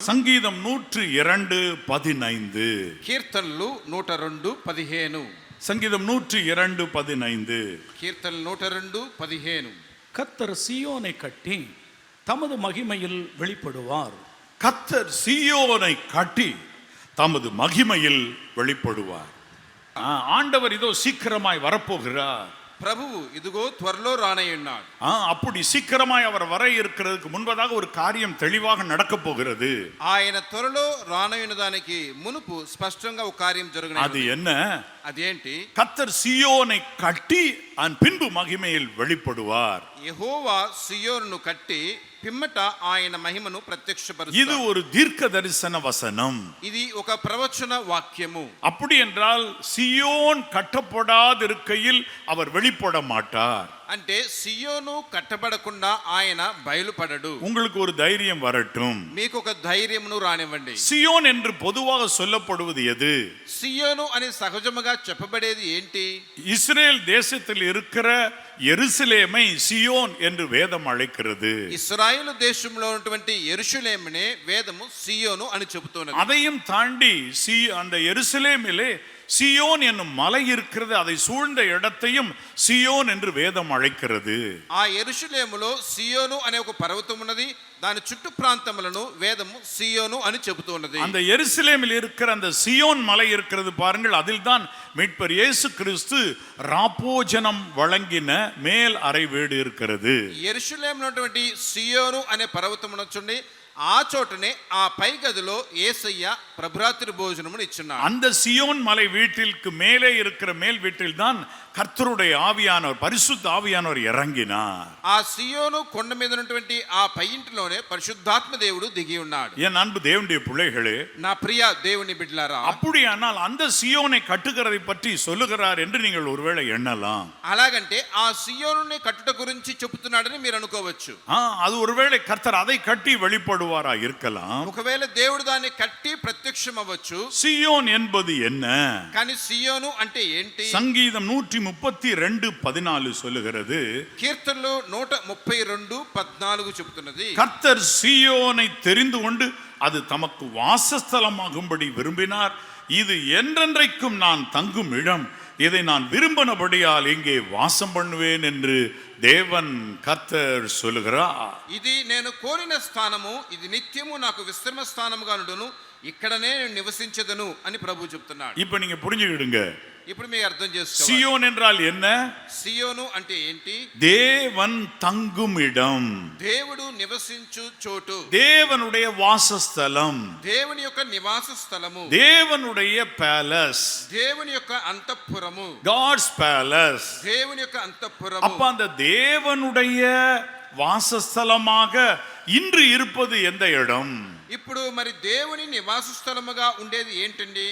సంగీతం 102:15. కీర్తనలు 102:15. సంగీతం 102:15. கீர்த்தனல் 102:15. கர்த்தர் சீயோனை கட்டி தமது மகிமையில் வெளிப்படுவார். கர்த்தர் சீயோனை கட்டி தமது மகிமையில் வெளிப்படுவார். ஆண்டவர் இதோ சீக்கிரமாய் வரப்போகிறார். ప్రభువు ఇదిగో త్వరలో రానయ్యున్నాడు. அப்படி சீக்கிரமாய் அவர் வர இருக்கிறதுக்கு முன்பதாக ஒரு காரியம் தெளிவாக நடக்க போகிறது. ఆయన త్వరలో రానయ్యున్న దానికి మునుపు స్పష్టంగా ఒక కార్యం జరగనున్నది. அது என்ன? అదేంటి? கர்த்தர் சீயோனை கட்டி பின்பு மகிமையில் வெளிப்படுவார். యెహోవా సియోనును కట్టి పిమ్మట ఆయన మహిమను ప్రత్యక్షపరుస్తాడు. இது ஒரு தீர்க்க தரிசன வசனம். ఇది ఒక ప్రవచన వాక్యము. அப்படி என்றால் சியோன் கட்டப்படாதிருக்கையில் அவர் வெளிப்பட மாட்டார். అంటే సియోను కట్టబడకుండా ఆయన బయలుపడడు. உங்களுக்கு ஒரு தைரியம் வரட்டும். మీకు ఒక ధైర్యమును రానివ్వండి. சியோன் என்று பொதுவாக சொல்லப்படுவது எது? సియోను అని సహజముగా చెప్పబడేది ఏంటి? இஸ்ரேல் தேசத்தில் இருக்கிற எருசலேமை சியோன் என்று வேதம் அழைக்கிறது. ఇశ్రాయేలు దేశంలో ఉన్నటువంటి యెరూషలేమునే వేదము సియోను అని చెబుతున్నది. அதையும் தாண்டி அந்த எருசலேமிலே சியோன் என்னும் மலை இருக்கிறது, அதை சூழ்ந்த இடத்தையும் சியோன் என்று வேதம் அழைக்கிறது. ఆ యెరూషలేములో సియోను అనే ఒక పర్వతం ఉన్నది, దాని చుట్టూ ప్రాంతములను వేదము సియోను అని చెబుతున్నది. அந்த எருசலேமில் இருக்கிற அந்த சியோன் மலை இருக்கிறது பாருங்கள், அதில் தான் மீட்பர் இயேசு கிறிஸ்து ராப்போஜனம் வழங்கின மேல் அறை வீடு இருக்கிறது. యెరూషలేములో ఉన్నటువంటి సియోను అనే పర్వతం ఉన్నచుండి ఆ చోటనే ఆ పై గదిలో యేసయ్య ప్రభురాత్రి భోజనమును ఇచ్చున్నాడు. அந்த சியோன் மலை வீட்டிற்கு மேலே இருக்கிற மேல் வீட்டில் தான் கர்த்தருடைய ஆவியானவர் பரிசுத்த ஆவியானவர் இறங்கினார். ఆ సియోను కొండ మీద ఉన్నటువంటి ఆ పై ఇంటిలోనే పరిశుద్ధాత్మ దేవుడు దిగి ఉన్నాడు. என் அன்பு தேவனுடைய பிள்ளைகளே, నా ప్రియ దేవుని బిడ్డలారా, அப்படியானால் அந்த சியோனை கட்டுகிறதை பற்றி சொல்லுகிறார் என்று நீங்கள் ஒருவேளை எண்ணலாம். అలాగంటే ఆ సియోనుని కట్టుట గురించి చెబుతున్నాడని మీరు అనుకోవచ్చు. அது ஒருவேளை கர்த்தர் அதை கட்டி வெளிப்படுவாரா இருக்கலாம். ఒకవేళ దేవుడు దాన్ని కట్టి ప్రత్యక్షం అవ్వచ్చు. சியோன் என்பது என்ன? కానీ సియోను అంటే ఏంటి? సంగీతం 132:14 சொல்லுகிறது. కీర్తనలు 132:14 చెబుతున్నది. கர்த்தர் சீயோனை தெரிந்து கொண்டு அது தமக்கு வாசஸ்தலமாகும்படி விரும்பினார். இது என்றென்றைக்கும் நான் தங்கும் இடம், இதை நான் விரும்பினபடியால் இங்கே வாசம் பண்ணுவேன் என்று தேவன் கர்த்தர் சொல்லுகிறார். ఇది నేను కోరిన స్థానము, ఇది నిత్యము నాకు విశ్రమ స్థానముగా నుండును, ఇక్కడనే నేను నివసించదను అని ప్రభు చెప్తున్నాడు. இப்ப நீங்க புரிஞ்சுக்கிடுங்க. ఇప్పుడు మీరు అర్థం చేసుకోవాలి. சியோன் என்றால் என்ன? సియోను అంటే ఏంటి? தேவன் தங்கும் இடம், దేవుడు నివసించు చోటు, தேவனுடைய வாசஸ்தலம், దేవుని యొక్క నివాస స్థలము, தேவனுடைய பேலஸ், దేవుని యొక్క అంతఃపురము, காட்ஸ் பேலஸ். దేవుని యొక్క అంతఃపురము. அப்ப அந்த தேவனுடைய வாசஸ்தலமாக இன்று இருப்பது எந்த இடம்? ఇప్పుడు మరి దేవుని నివాస స్థలముగా ఉండేది ఏంటండి?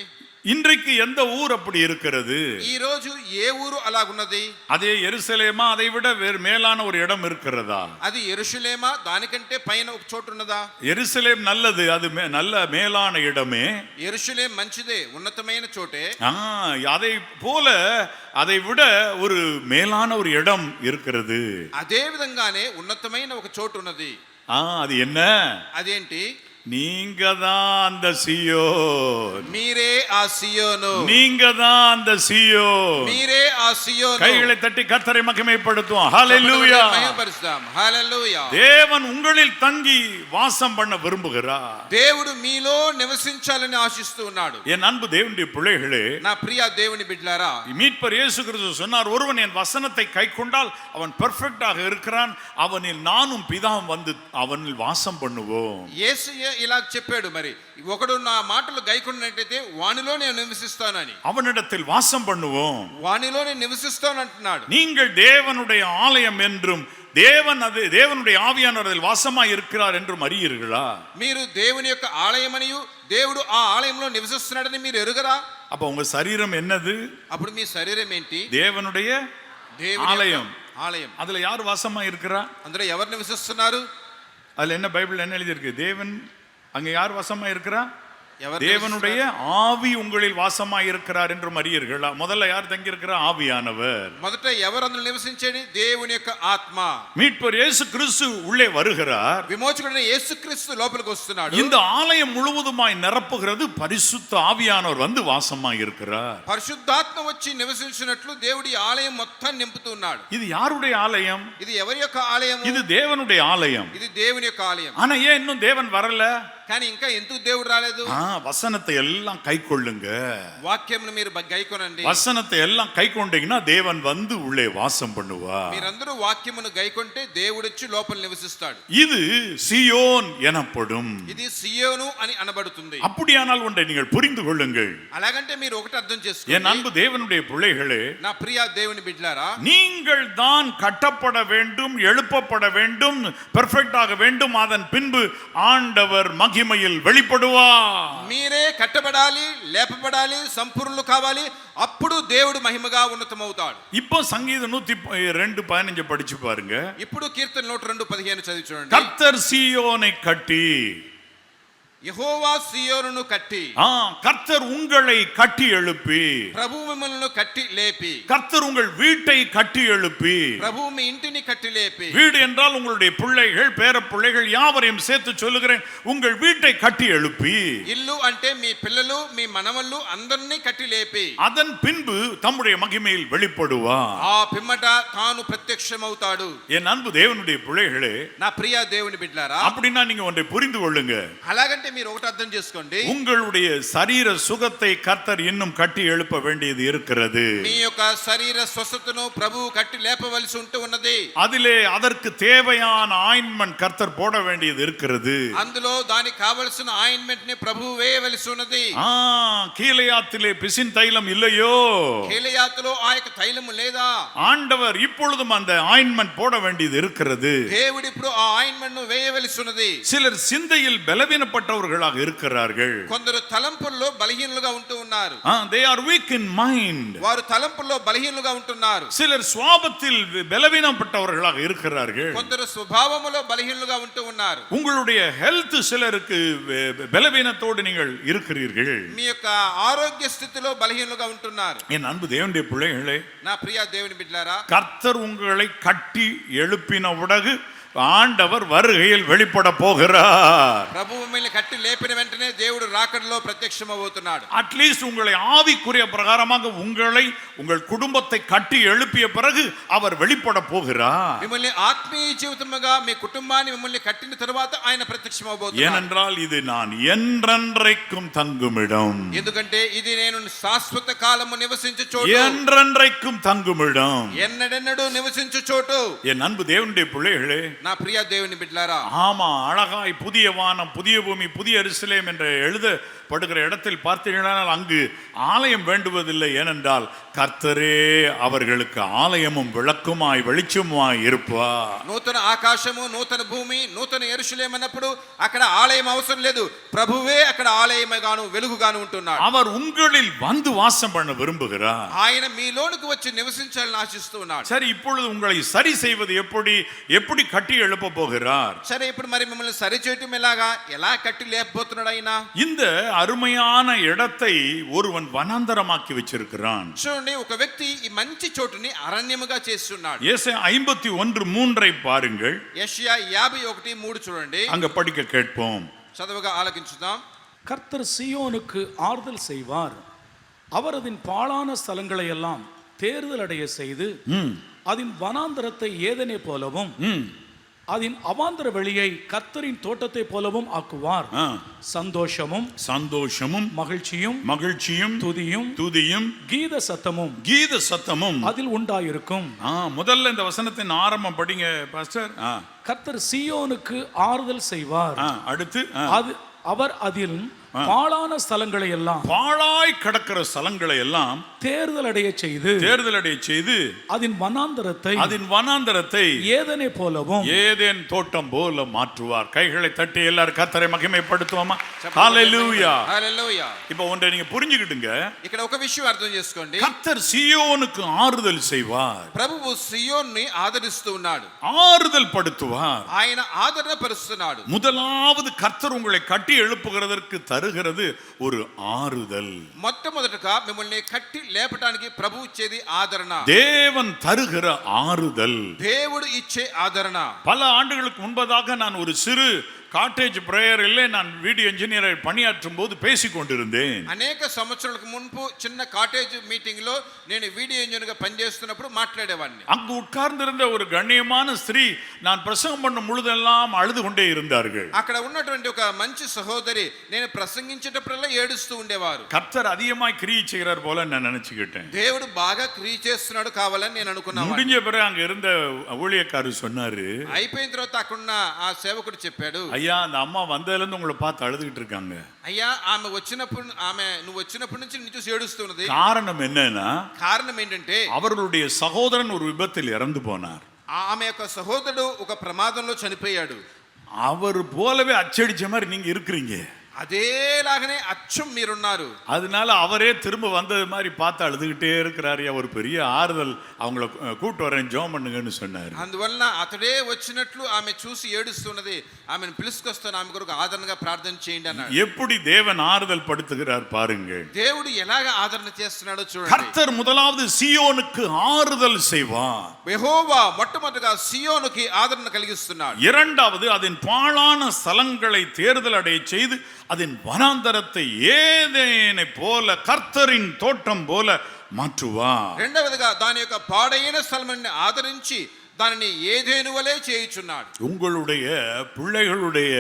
இன்றைக்கு எந்த ஊர் அப்படி இருக்கிறது? ఈ రోజు ఏ ఊరు అలాగున్నది? அதே எருசலேமா? அதை விட வேறு மேலான ஒரு இடம் இருக்கிறதா? అది యెరూషలేమా? దానికంటే పైన ఒక చోటు ఉన్నదా? எருசலேம் நல்லது, அது நல்ல மேலான இடமே. యెరూషలేం మంచిదే, ఉన్నతమైన చోటే. அதை போல அதை விட ஒரு மேலான ஒரு இடம் இருக்கிறது. అదే విధంగానే ఉన్నతమైన ఒక చోటు ఉన్నది. அது என்ன? అదేంటి? நீங்க தான் அந்த சியோன். మీరే ఆ సియోను. நீங்க தான் அந்த சியோன். మీరే ఆ సియోను. கைகளை தட்டி கர்த்தரை மகிமைப்படுத்துவோம். ஹல்லேலூயா. మహిమపరుస్తాం. హల్లెలూయా. தேவன் உங்களில் தங்கி வாசம் பண்ண விரும்புகிறார். దేవుడు మీలో నివసించాలని ఆశిస్తూ ఉన్నాడు. என் அன்பு தேவனுடைய பிள்ளைகளே, నా ప్రియ దేవుని బిడ్డలారా, மீட்பர் இயேசு கிறிஸ்து சொன்னார், ஒருவன் என் வசனத்தை கைக்கொண்டால் அவன் பெர்ஃபெக்ட்டாக இருக்கிறான், அவனில் நானும் பிதாவும் வந்து அவனில் வாசம் பண்ணுவோம். యేసయ్య ఇలా చెప్పాడు, మరి ఒకడు నా మాటలు గైకొన్నట్లయితే వానిలో నేను నివసిస్తానని, அவனிடத்தில் வாசம் பண்ணுவோம், వానిలో నేను నివసిస్తాను అంటున్నాడు. நீங்கள் தேவனுடைய ஆலயம் என்றும் தேவனுடைய ஆவியானவர் அதில் வாசமாய் இருக்கிறார் என்றும் அறியீர்களா? మీరు దేవుని యొక్క ఆలయమనియు దేవుడు ఆ ఆలయంలో నివసిస్తున్నాడని మీరు ఎరుగరా? அப்ப உங்க சரீரம் என்னது? అప్పుడు మీ శరీరం ఏంటి? தேவனுடைய ஆலயம். ఆలయం. அதுல யார் வாசமாய் இருக்கிறா? అందులో ఎవరు నివసిస్తున్నారు? அதுல என்ன பைபிள் என்ன எழுதி இருக்கு? தேவன் அங்க யார் வாசமா இருக்கிறா? தேவனுடைய ஆவி உங்களில் வாசமாய் இருக்கிறார் என்று அறியீர்களா? முதல்ல யார் தங்கி இருக்கிறார்? ஆவியானவர். మొదట ఎవరు అందులో నివసించేది? దేవుని యొక్క ఆత్మ. மீட்பர் இயேசு கிறிஸ்து உள்ளே வருகிறார். విమోచకుడైన యేసుక్రీస్తు లోపలికి వస్తున్నాడు. இந்த ஆலயம் முழுவதுமாய் நிரப்புகிறது பரிசுத்த ஆவியானவர் வந்து வாசமாய் இருக்கிறார். పరిశుద్ధాత్మ వచ్చి నివసించినట్లు దేవుడి ఆలయం మొత్తం నింపుతున్నాడు. இது யாருடைய ஆலயம்? ఇది ఎవరి యొక్క ఆలయం? இது தேவனுடைய ஆலயம். ఇది దేవుని యొక్క ఆలయం. ஆனா ஏன் இன்னும் தேவன் வரல? కానీ ఇంకా ఎందుకు దేవుడు రాలేదు? வசனத்தை எல்லாம் கைக்கொள்ளுங்க. వాక్యమును మీరు గైకొనండి. வசனத்தை எல்லாம் கைக்கொண்டீங்கன்னா தேவன் வந்து உள்ளே வாசம் பண்ணுவார். మీరందరూ వాక్యమును గైకొంటే దేవుడు వచ్చి లోపల నివసిస్తాడు. இது சீயோன் எனப்படும். ఇది సియోను అని అనబడుతుంది. அப்படியானால் ஒன்றை நீங்கள் புரிந்து கொள்ளுங்கள். అలాగంటే మీరు ఒకటి అర్థం చేసుకోండి. என் அன்பு தேவனுடைய பிள்ளைகளே, నా ప్రియ దేవుని బిడ్డలారా, நீங்கள் தான் கட்டப்பட வேண்டும், எழுப்பப்பட வேண்டும், பெர்ஃபெக்ட் ஆக வேண்டும். அதன் பின்பு ஆண்டவர் மகிமையில் வெளிப்படுவார். మీరే కట్టబడాలి, లేపబడాలి, సంపూర్ణులు కావాలి. అప్పుడు దేవుడు మహిమగా ఉన్నతమవుతాడు. இப்போ சங்கீதம் 102:15 படிச்சு பாருங்க. ఇప్పుడు కీర్తన 102:15 చదివి చూడండి. கர்த்தர் சீயோனை கட்டி, యెహోవా సియోనును కట్టి, கர்த்தர் உங்களை கட்டி எழுப்பி, ప్రభువు మిమ్మల్ని కట్టి లేపి, கர்த்தர் உங்கள் வீட்டை கட்டி எழுப்பி, ప్రభువు మీ ఇంటిని కట్టి లేపి. வீடு என்றால் உங்களுடைய பிள்ளைகள், பேர பிள்ளைகள் யாவரையும் சேர்த்து சொல்லுகிறேன், உங்கள் வீட்டை கட்டி எழுப்பி, ఇల్లు అంటే మీ పిల్లలు, మీ మనవళ్ళు అందరినీ కట్టి లేపి, அதன் பின்பு தம்முடைய மகிமையில் வெளிப்படுவார். ఆ పిమ్మట తాను ప్రత్యక్షమవుతాడు. என் அன்பு தேவனுடைய பிள்ளைகளே, నా ప్రియ దేవుని బిడ్డలారా, அப்படின்னா நீங்க ஒன்றை புரிந்து கொள்ளுங்க. అలాగంటే మీరు ఒకటి అర్థం చేసుకోండి. உங்களுடைய சரீர சுகத்தை கர்த்தர் இன்னும் கட்டி எழுப்ப வேண்டியது இருக்கிறது. మీ యొక్క శరీర స్వస్థతను ప్రభువు కట్టి లేపవలసి ఉన్నది. அதிலே அதற்கு தேவையான ஆயின்மென்ட் கர்த்தர் போட வேண்டியது இருக்கிறது. అందులో దానికి కావలసిన ఆయింట్మెంట్ ని ప్రభువు వేయవలసి ఉన్నది. கீலேயாத்திலே பிசின் தைலம் இல்லையோ? కీలేయాతులో ఆ యొక్క తైలము లేదా? ஆண்டவர் இப்பொழுதும் அந்த ஆயின்மென்ட் போட வேண்டியது இருக்கிறது. దేవుడు ఇప్పుడు ఆ ఆయింట్మెంట్ ను వేయవలసి ఉన్నది. சிலர் சிந்தையில் பலவீனப்பட்டவர்களாக இருக்கிறார்கள். కొందరు తలంపుల్లో బలహీనులుగా ఉంటూ ఉన్నారు. they are weak in mind. వారు తలంపుల్లో బలహీనులుగా ఉంటున్నారు. சிலர் சுவாபத்தில் பலவீனப்பட்டவர்களாக இருக்கிறார்கள். కొందరు స్వభావములో బలహీనులుగా ఉంటూ ఉన్నారు. உங்களுடைய ஹெல்த் சிலருக்கு பலவீனத்தோடு நீங்கள் இருக்கிறீர்கள். మీ యొక్క ఆరోగ్య స్థితిలో బలహీనులుగా ఉంటున్నారు. என் அன்பு தேவனுடைய பிள்ளைகளே, నా ప్రియ దేవుని బిడ్డలారా, கர்த்தர் உங்களை கட்டி எழுப்பின உடகு ஆண்டவர் வருகையில் வெளிப்பட போகிறார். ప్రభువు మిమ్మల్ని కట్టి లేపిన వెంటనే దేవుడు రాకడలో ప్రత్యక్షమవుతున్నాడు. அட்லீஸ்ட் உங்களை ஆவிக்குரிய பிரகாரமாக உங்களை உங்கள் குடும்பத்தை கட்டி எழுப்பிய பிறகு அவர் வெளிப்பட போகிறார். మిమ్మల్ని ఆత్మీయ జీవితముగా మీ కుటుంబాన్ని మిమ్మల్ని కట్టిన తరువాత ఆయన ప్రత్యక్షమవబోతున్నాడు. ஏனென்றால் இது நான் என்றென்றைக்கும் தங்குமிடம். ఎందుకంటే ఇది నేను శాశ్వత కాలము నివసించు చోటు. என்றென்றைக்கும் தங்குமிடம். ఎన్నడెన్నడూ నివసించు చోటు. என் அன்பு தேவனுடைய பிள்ளைகளே, నా ప్రియ దేవుని బిడ్డలారా, ஆமா, அழகாய் புதிய வானம், புதிய பூமி, புதிய எருசலேம் என்று எழுதப்படுகிற இடத்தில் பார்த்தீர்களானால் அங்கு ஆலயம் வேண்டுவதில்லை. ஏனென்றால் கர்த்தரே அவர்களுக்கு ஆலயமும் விளக்குமாய் வெளிச்சமாய் இருப்பார். నూతన ఆకాశము, నూతన భూమి, నూతన యెరూషలేము అన్నప్పుడు అక్కడ ఆలయం అవసరం లేదు. ప్రభువే అక్కడ ఆలయముగాను వెలుగుగాను ఉంటున్నాడు. அவர் உங்களில் வந்து வாசம் பண்ண விரும்புகிறார். ఆయన మీలోనికి వచ్చి నివసించాలని ఆశిస్తూ ఉన్నాడు. சரி, இப்பொழுது உங்களை சரி செய்வது எப்படி கட்டி எழுப்ப போகிறார்? సరే, ఇప్పుడు మరి మిమ్మల్ని సరి చేయటం ఎలాగా, ఎలా కట్టి లేపబోతున్నాడు ఆయన? இந்த అరుமையான இடத்தை ஒருவன் வனாந்தரமாக்கி வச்சிருக்கிறான். చూడండి, ఒక వ్యక్తి ఈ మంచి చోటుని అరణ్యముగా చేస్తున్నాడు. ஏசாயா 51:3 பாருங்கள். యెషయా 51:3 చూడండి. அங்க படிக்க கேட்போம். చదువుగా ఆలకించుదాం. கர்த்தர் சீயோனுக்கு ஆறுதல் செய்வார். அவர் அதன் பாழான ஸ்தலங்களை எல்லாம் தேர்தல் அடைய செய்து அதன் வனாந்தரத்தை ஏதெனே போலவும் அதன் அவாந்தர வெளியை கர்த்தரின் தோட்டத்தை போலவும் ஆக்குவார். சந்தோஷமும் மகிழ்ச்சியும் துதியும் கீத சத்தமும் அதில் உண்டாயிருக்கும். முதல்ல இந்த வசனத்தின் ஆரம்பம் படிங்க பாஸ்டர். கர்த்தர் சீயோனுக்கு ஆறுதல் செய்வார். அடுத்து அவர் அதில் பாழான ஸ்தலங்களை எல்லாம், பாழாய் கிடக்கிற ஸ்தலங்களை எல்லாம் தேர்தல் அடைய செய்து அதன் வனாந்தரத்தை ஏதேனை போலவும், ஏதேன் தோட்டம் போல மாற்றுவார். கைகளை தட்டி எல்லாரும் கர்த்தரை மகிமைப்படுத்துவோமா? ஹல்லேலூயா, హల్లెలూయా. இப்போ ஒன்றை நீங்க புரிஞ்சுக்கிடுங்க. ఇక్కడ ఒక విషయం అర్థం చేసుకోండి. கர்த்தர் சீயோனுக்கு ஆறுதல் செய்வார். ప్రభువు సియోన్ని ఆదరిస్తూ ఉన్నాడు, ஆறுதல் படுத்துவார். ఆయన ఆదరణ పరుస్తున్నాడు. முதலாவது கர்த்தர் உங்களை கட்டி எழுப்புகிறதற்கு தருகிறது ஒரு ஆறுதல். మొట్టమొదటగా మిమ్మల్ని కట్టి లేపటానికి ప్రభు ఇచ్చేది ఆదరణ. தேவன் தருகிற ஆறுதல். దేవుడు ఇచ్చే ఆదరణ. பல ஆண்டுகளுக்கு முன்பதாக நான் ஒரு சிறு காட்டேஜ் பிரேயரில் நான் வீடியோ இன்ஜினியரை பணியாற்றும் போது பேசிக் கொண்டிருந்தேன். అనేక సంవత్సరాలకు మునుపు చిన్న కాటేజ్ మీటింగ్ లో నేను వీడియో ఇంజనీర్ గా పనిచేస్తున్నప్పుడు మాట్లాడేవాడిని. அங்கு உட்கார்ந்திருந்த ஒரு கண்ணியமான ஸ்திரீ நான் பிரசங்கம் பண்ணும் பொழுதெல்லாம் அழுது கொண்டே இருந்தார்கள். అక్కడ ఉన్నటువంటి ఒక మంచి సహోదరి నేను ప్రసంగించేటప్పుడల్లా ఏడుస్తూ ఉండేవారు. கர்த்தர் அதிகமாய் கிரியை செய்கிறார் போல நான் நினைச்சுக்கிட்டேன். దేవుడు బాగా క్రియ చేస్తున్నాడు కావాలని నేను అనుకున్నాను. முடிஞ்ச பிறகு அங்க இருந்த ஊழியக்காரர் சொன்னாரு, అయిపోయిన తర్వాత అక్కడున్న ఆ సేవకుడు చెప్పాడు, ஐயா அந்த அம்மா வந்ததுல இருந்து உங்களை பார்த்து அழுதுகிட்டு இருக்காங்க. అయ్యా ఆమె వచ్చినప్పుడు నువ్వు వచ్చినప్పటి నుంచి నిన్ను చూసి ఏడుస్తున్నది. காரணம் என்னன்னா, కారణం ఏంటంటే அவர்களுடைய சகோதரன் ஒரு விபத்தில் இறந்து போனார். ఆమె యొక్క సహోదరుడు ఒక ప్రమాదంలో చనిపోయాడు. அவர் போலவே அச்சடிச்ச மாதிரி நீங்க இருக்கிறீங்க. అదేలాగనే అచ్చం మీరున్నారు. அதனால அவரே திரும்ப வந்தது மாதிரி பார்த்து அழுதுகிட்டே இருக்கிறாரு. ஒரு பெரிய ஆறுதல், அவங்கள கூட்டு வரேன் ஜெபம் பண்ணுங்கன்னு சொன்னாரு. అందువల్ల అతడే వచ్చినట్లు ఆమె చూసి ఏడుస్తున్నది. ఆమెను పిలుచుకొస్తాను, ఆమె కొరకు ఆదరణగా ప్రార్థన చేయండి అన్నాడు. எப்படி தேவன் ஆறுதல் படுத்துகிறார் பாருங்க. దేవుడు ఎలాగ ఆదరణ చేస్తున్నాడో చూడండి. கர்த்தர் முதலாவது சீயோனுக்கு ஆறுதல் செய்வார். యెహోవా మొట్టమొదటిగా సియోనుకి ఆదరణ కలిగిస్తున్నాడు. இரண்டாவது அதன் பாழான ஸ்தலங்களை தேர்தல் அடைய செய்து அதன் வனாந்தரத்தை ஏதேனை போல கர்த்தரின் தோட்டம் போல மாற்றுவார். రెండవదిగా దాని యొక్క పాడైన స్థలముని ఆదరించి దానిని ఏదేను వలె చేయుచున్నాడు. உங்களுடைய பிள்ளைகளுடைய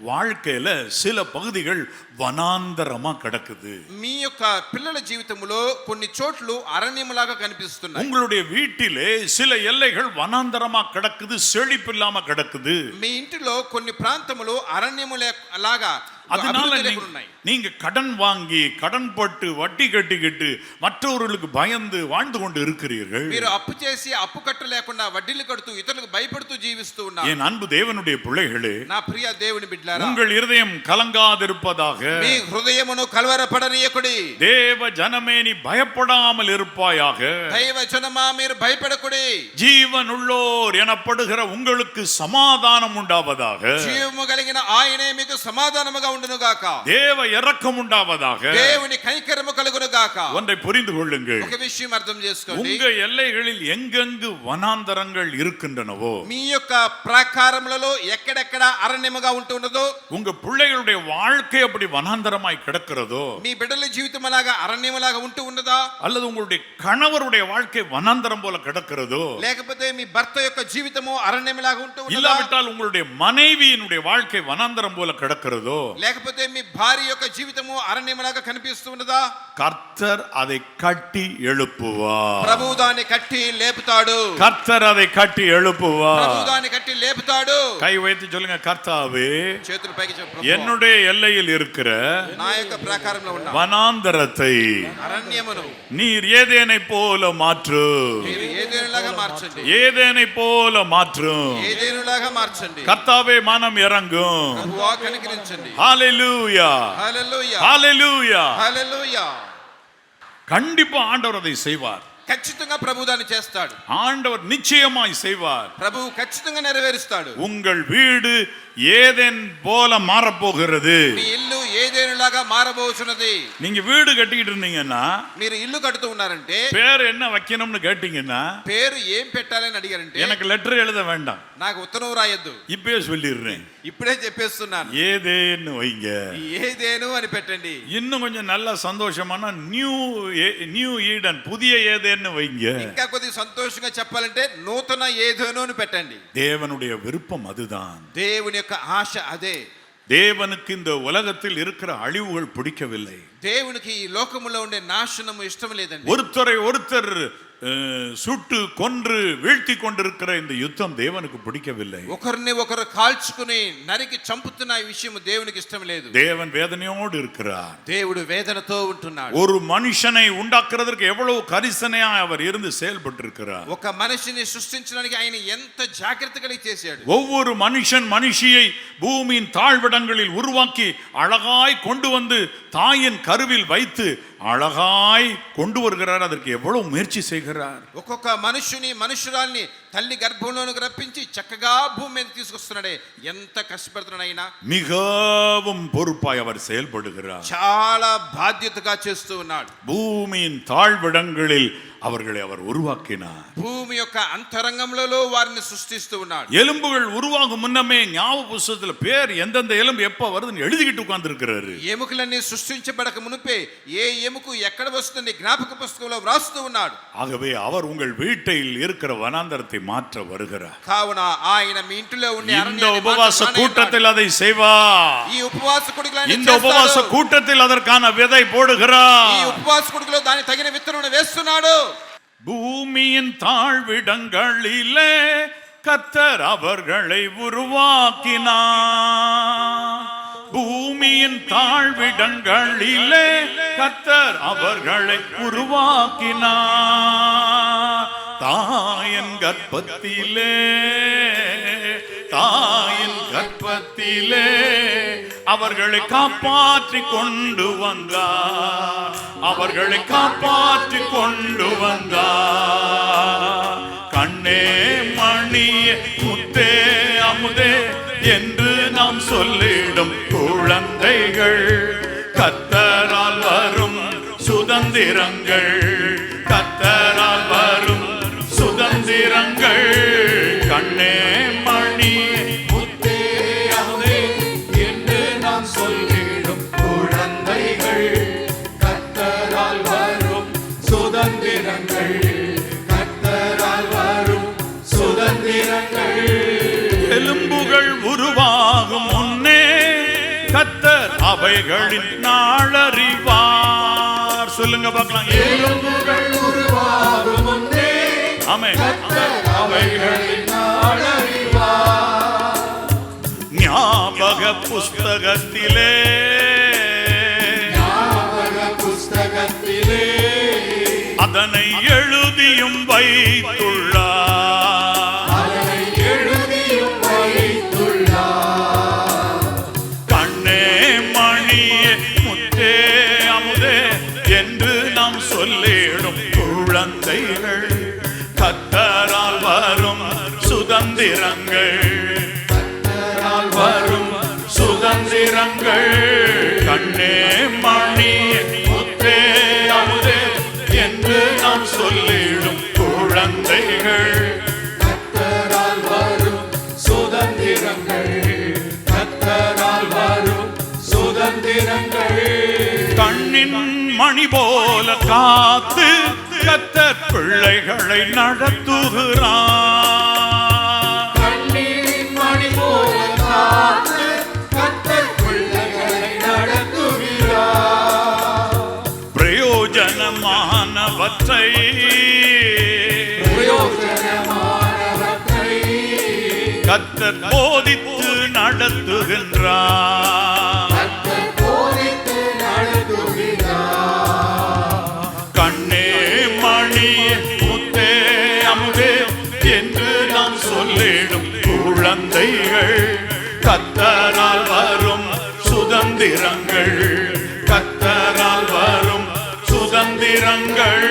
வாழ்க்கையில சில பகுதிகள் வனாந்தரமா கிடக்குது. మీ యొక్క పిల్లల జీవితంలో కొన్ని చోట్లు అరణ్యములాగా కనిపిస్తున్నాయి. உங்களுடைய வீட்டிலே சில எல்லைகள் வனாந்தரமா கிடக்குது, செழிப்பில்லாம கிடக்குது. మీ ఇంటిలో కొన్ని ప్రాంతములు అరణ్యములాగా அதனால நீங்க கடன் வாங்கி கடன் பட்டு வட்டி கட்டிக்கிட்டு மற்றவர்களுக்கு பயந்து வாழ்ந்து கொண்டு இருக்கிறீர்கள். మీరు అప్పు చేసి అప్పు కట్టలేకుండా వడ్డీలు కడుతూ ఇతరులకు భయపడుతూ జీవిస్తూ ఉన్నారు. என் அன்பு தேவனுடைய பிள்ளைகளே, నా ప్రియ దేవుని బిడ్డలారా, உங்கள் இருதயம் கலங்காதிருப்பதாக. మీ హృదయమును కలవరపడనీయకుడి. தேவ ஜனமே நீ பயப்படாமல் இருப்பாயாக. దైవ జనమా మీరు భయపడకుడి. ஜீவன் உள்ளோர் எனப்படுகிற உங்களுக்கு சமாதானம் உண்டாவதாக. జీవము కలిగిన ఆయనే మీకు సమాధానముగా ఉండును గాక. தேவ இரக்கம் உண்டாவதாக. దేవుని కనికరము కలుగును గాక. ஒன்றை புரிந்து கொள்ளுங்கள். ఒక విషయం అర్థం చేసుకోండి. உங்க எல்லைகளில் எங்கெங்கு வனாந்தரங்கள் இருக்கின்றனவோ, మీ యొక్క ప్రాకారములలో ఎక్కడెక్కడ అరణ్యముగా ఉంటున్నదో, உங்க பிள்ளைகளுடைய வாழ்க்கை அப்படி வனாந்தரமாய் கிடக்கிறதோ, మీ బిడ్డల జీవితం అలాగా అరణ్యములాగా ఉంటూ ఉన్నదా, அல்லது உங்களுடைய கணவருடைய வாழ்க்கை வனாந்தரம் போல கிடக்கிறதோ, లేకపోతే మీ భర్త యొక్క జీవితము అరణ్యములాగా ఉంటూ ఉన్నదా, இல்லாவிட்டால் உங்களுடைய மனைவியினுடைய வாழ்க்கை வனாந்தரம் போல கிடக்கிறதோ, లేకపోతే మీ భార్య యొక్క జీవితము అరణ్యములాగా కనిపిస్తున్నదా, கர்த்தர் அதை கட்டி எழுப்புவார். ప్రభువు దాన్ని కట్టి లేపుతాడు. கர்த்தர் அதை கட்டி எழுப்புவார். ప్రభువు దాన్ని కట్టి లేపుతాడు. கை வைத்து சொல்லுங்க, கர்த்தாவே, చేతుల పైకి చెప్పు, என்னுடைய எல்லையில் இருக்கிற నా యొక్క ప్రాకారంలో ఉన్న வனாந்தரத்தை అరణ్యమును நீர் ஏதேனை போல மாற்று. మీరు ఏదేనులాగా మార్చండి. ஏதேனை போல மாற்றும். ఏదేనులాగా మార్చండి. கர்த்தாவே மனம் இறங்கும். ప్రభువా కనికరించండి. ஹalleluya, హల్లెలూయా, ஹalleluya. హల్లెలూయా. கண்டிப்பா ஆண்டவர் அதை செய்வார். ఖచ్చితంగా ప్రభు దాన్ని చేస్తాడు. ஆண்டவர் நிச்சயமாய் செய்வார். ప్రభువు ఖచ్చితంగా నెరవేరుస్తాడు. உங்கள் வீடு ஏதேன் போல மாறப்போகிறது. మీ ఇల్లు ఏదేనులాగా మారబోచున్నది. நீங்க வீடு கட்டிக்கிட்டு இருந்தீங்கன்னா, మీరు ఇల్లు కడుతూ ఉన్నారంటే பேர் என்ன வைக்கணும்னு கேட்டீங்கன்னா, పేరు ఏం పెట్టాలని అడిగారంటే, எனக்கு லெட்டர் எழுத வேண்டாம், నాకు ఉత్తరం రాయొద్దు, இப்பயே சொல்லிடுறேன், ఇప్పుడే చెప్పేస్తున్నాను, ஏதேன்னு வைங்க. ఏదేను అని పెట్టండి. இன்னும் கொஞ்சம் நல்ல சந்தோஷமான நியூ ஈடன், புதிய ஏதேன்னு வைங்க. ఇంకా కొద్దిగా సంతోషంగా చెప్పాలంటే నూతన ఏదేను అని పెట్టండి. தேவனுடைய விருப்பம் அதுதான். దేవుని యొక్క ఆశ అదే. தேவனுக்கு இந்த உலகத்தில் இருக்கிற அழிவுகள் பிடிக்கவில்லை. దేవునికి ఈ లోకములో ఉండే నాశనము ఇష్టం లేదండి. ஒருத்தரை ஒருத்தர் சுட்டு கொன்று வீழ்த்தி கொண்டிருக்கிற இந்த யுத்தம் தேவனுக்கு பிடிக்கவில்லை. ఒకరిని ఒకరు కాల్చుకుని నరికి చంపుతున్న ఈ విషయం దేవునికి ఇష్టం లేదు. தேவன் வேதனையோடு இருக்கிறார். దేవుడు వేదనతో ఉంటున్నాడు. ஒரு மனுஷனை உண்டாக்குறதற்கு எவ்வளவு கரிசனையா அவர் இருந்து செயல்பட்டிருக்கிறார். ఒక మనిషిని సృష్టించడానికి ఆయన ఎంత జాగ్రత్తగా చేశాడు. ஒவ்வொரு மனுஷியை பூமியின் தாழ்விடங்களில் உருவாக்கி அழகாய் கொண்டு வந்து தாயின் கருவில் வைத்து அழகாய் கொண்டு வருகிறார். அதற்கு எவ்வளவு முயற்சி செய்கிறார். ఒక్కొక్క మనుషురాల్ని తల్లి గర్భంలోనికి రప్పించి చక్కగా భూమి మీద తీసుకొస్తున్నాడే, ఎంత కష్టపడుతున్నాడు ఆయన. மிகவும் பொறுப்பாய் அவர் செயல்படுகிறார். చాలా బాధ్యతగా చేస్తూ ఉన్నాడు. பூமியின் தாழ்விடங்களில் அவர்களை அவர் உருவாக்கினார். భూమి యొక్క అంతరంగంలో వారిని సృష్టిస్తూ ఉన్నాడు. எலும்புகள் உருவாகும் முன்னமே ஞாபக புஸ்தகத்துல பேர் எந்தெந்த எலும்பு எப்ப வருதுன்னு எழுதிக்கிட்டு உட்கார்ந்து இருக்கிறாரு. ఎముకలన్నీ సృష్టించబడక మునిపే ఏ ఎముకు ఎక్కడ వస్తుంది జ్ఞాపక పుస్తకంలో వ్రాస్తూ ఉన్నాడు. ஆகவே அவர் உங்கள் வீட்டில் இருக்கிற வனாந்தரத்தை மாற்ற வருகிறார். కావున ఆయన మీ ఇంటిలో ఉండే இந்த உபவாச கூட்டத்தில் அதை செய்வார். ఈ ఉపవాస కూడికలో இந்த உபவாச கூட்டத்தில் அதற்கான விதை போடுகிறார். ఈ ఉపవాస కూడికలో దాని తగిన విత్తనం వేస్తున్నాడు. பூமியின் தாழ்விடங்களிலே கர்த்தர் அவர்களை உருவாக்கினார். பூமியின் தாழ்விடங்களிலே கர்த்தர் அவர்களை உருவாக்கினார். தாயின் கர்ப்பத்திலே அவர்களை காப்பாற்றி கொண்டு வந்தார். அவர்களை காப்பாற்றி கொண்டு வந்தார். கண்ணே மணியே முத்தே அமுதே என்று நாம் சொல்லிடும் குழந்தைகள், கர்த்தரால் வரும் சுதந்திரங்கள், கர்த்தரால் வரும் சுதந்திரங்கள். கண்ணே மணியே முத்தே அமுதே என்று நாம் சொல்லிடும் குழந்தைகள், கர்த்தரால் வரும் சுதந்திரங்கள், கர்த்தரால் வரும் சுதந்திரங்கள். எலும்புகள் உருவாகும் முன்னே கர்த்தர் அவைகளின் நாளறிவார். சொல்லுங்க பார்க்கலாம். எலும்புகள் உருவாகும் முன்னே ஆமென் கர்த்தர் அவைகளின் நாளறிவார். ஞாபக புஸ்தகத்திலே அதனை எழுதியும் வைத்துள்ளார். கண்ணே மணியே முத்தே அமுதே என்று நாம் சொல்லிடும் குழந்தைகள், கர்த்தரால் வரும் சுதந்திரங்கள், கர்த்தரால் வரும் சுதந்திரங்கள். கண்ணே மணியே முத்தே அமுதே என்று நாம் சொல்லிடும் குழந்தைகள், கர்த்தரால் வரும் சுதந்திரங்கள், கர்த்தரால் வரும் சுதந்திரங்கள். கண்ணின் மணி போல காத்து கர்த்தர் பிள்ளைகளை நடத்துகிறார். கண்ணின் மணி போல காத்து கர்த்தர் பிள்ளைகளை நடத்துகிறார். பிரயோஜனமானவற்றை கர்த்தர் போதித்து நடத்துகின்றார். கண்ணே மணியே முத்தே அமுதே என்று நாம் சொல்லிடும் குழந்தைகள், கர்த்தரால் வரும் சுதந்திரங்கள், கர்த்தரால் வரும் சுதந்திரங்கள்.